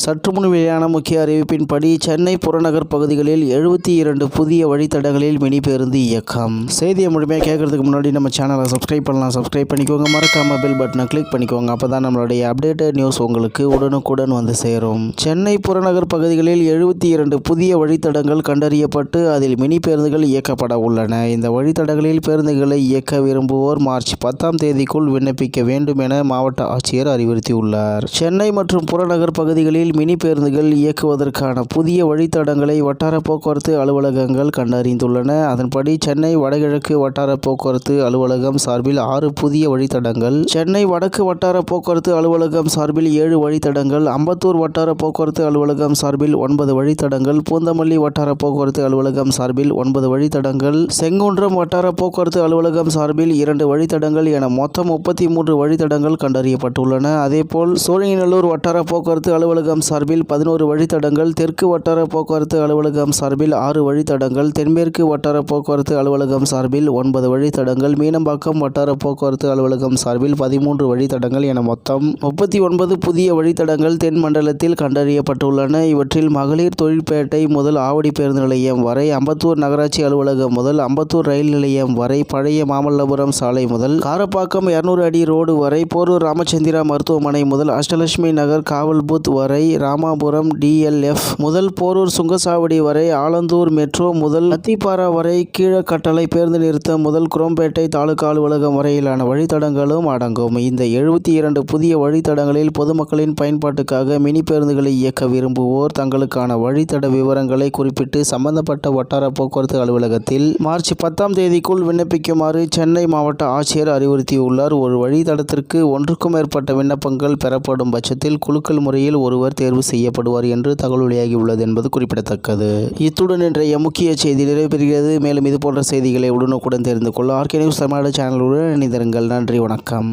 சற்று முன் வெளியான முக்கிய அறிவிப்பின்படி சென்னை புறநகர் பகுதிகளில் 72 புதிய வழித்தடங்களில் மினி பேருந்து இயக்கம். செய்தியை முழுமையாக கேட்கறதுக்கு முன்னாடி நம்ம சேனலை சப்ஸ்கிரைப் பண்ணலாம். சப்ஸ்கிரைப் பண்ணிக்கோங்க. மறக்காம பெல் பட்டனை கிளிக் பண்ணிக்கோங்க. அப்போ தான் நம்மளுடைய அப்டேட்டட் நியூஸ் உங்களுக்கு உடனுக்குடன் வந்து சேரும். சென்னை புறநகர் பகுதிகளில் 72 புதிய வழித்தடங்கள் கண்டறியப்பட்டு அதில் மினி பேருந்துகள் இயக்கப்பட உள்ளன. இந்த வழித்தடங்களில் பேருந்துகளை இயக்க விரும்புவோர் மார்ச் 10ஆம் தேதிக்குள் விண்ணப்பிக்க வேண்டும் என மாவட்ட ஆட்சியர் அறிவுறுத்தியுள்ளார். சென்னை மற்றும் புறநகர் பகுதிகளில் மினி பேருந்துகள் இயக்குவதற்கான புதிய வழித்தடங்களை வட்டார போக்குவரத்து அலுவலகங்கள் கண்டறிந்துள்ளன. அதன்படி சென்னை வடகிழக்கு வட்டார போக்குவரத்து அலுவலகம் சார்பில் 6 புதிய வழித்தடங்கள், சென்னை வடக்கு வட்டார போக்குவரத்து அலுவலகம் சார்பில் 7 வழித்தடங்கள், அம்பத்தூர் வட்டார போக்குவரத்து அலுவலகம் சார்பில் 9 வழித்தடங்கள், பூந்தமல்லி வட்டார போக்குவரத்து அலுவலகம் சார்பில் 9 வழித்தடங்கள், செங்குன்றம் வட்டார போக்குவரத்து அலுவலகம் சார்பில் 2 வழித்தடங்கள் என மொத்தம் 33 வழித்தடங்கள் கண்டறியப்பட்டுள்ளன. அதேபோல் சோழிங்கநல்லூர் வட்டார போக்குவரத்து அலுவலகம் சார்பில் 11 வழித்தடங்கள், தெற்கு வட்டார போக்குவரத்து அலுவலகம் சார்பில் 6 வழித்தடங்கள், தென்மேற்கு வட்டார போக்குவரத்து அலுவலகம் சார்பில் 9 வழித்தடங்கள், மீனம்பாக்கம் வட்டார போக்குவரத்து அலுவலகம் சார்பில் 13 வழித்தடங்கள் என மொத்தம் 39 புதிய வழித்தடங்கள் தென் மண்டலத்தில் கண்டறியப்பட்டுள்ளன. இவற்றில் மகளிர் தொழிற்பேட்டை முதல் ஆவடி பேருந்து நிலையம் வரை, அம்பத்தூர் நகராட்சி அலுவலகம் முதல் அம்பத்தூர் ரயில் நிலையம் வரை, பழைய மாமல்லபுரம் சாலை முதல் காரப்பாக்கம் 200 அடி ரோடு வரை, போரூர் ராமச்சந்திரா மருத்துவமனை முதல் அஷ்டலட்சுமி நகர் காவல் பூத் வரை, ராமாபுரம் டிஎல்எஃப் முதல் போரூர் சுங்கசாவடி வரை, ஆலந்தூர் மெட்ரோ முதல் அத்திப்பாரா வரை, கீழக்கட்டளை பேருந்து நிறுத்தம் முதல் குரோம்பேட்டை தாலுகா அலுவலகம் வரையிலான வழித்தடங்களும் அடங்கும். இந்த 72 புதிய வழித்தடங்களில் பொதுமக்களின் பயன்பாட்டுக்காக மினி பேருந்துகளை இயக்க விரும்புவோர் தங்களுக்கான வழித்தட விவரங்களை குறிப்பிட்டு சம்பந்தப்பட்ட வட்டார போக்குவரத்து அலுவலகத்தில் மார்ச் 10ஆம் தேதிக்குள் விண்ணப்பிக்குமாறு சென்னை மாவட்ட ஆட்சியர் அறிவுறுத்தியுள்ளார். ஒரு வழித்தடத்திற்கு ஒன்றுக்கும் மேற்பட்ட விண்ணப்பங்கள் பெறப்படும் பட்சத்தில் குலுக்கல் முறையில் ஒருவர் தேர்வு செய்யப்படுவார் என்று தகவல் வெளியாகியுள்ளது என்பது குறிப்பிடத்தக்கது. இத்துடன் இன்றைய முக்கிய செய்தி நிறைவேறுகிறது. மேலும் இதுபோன்ற செய்திகளை உடனுக்குடன் தெரிந்து கொள்ள ஆர்கே நியூஸ் தமிழ்நாடு சேனலுடன் இணைந்திருங்கள். நன்றி, வணக்கம்.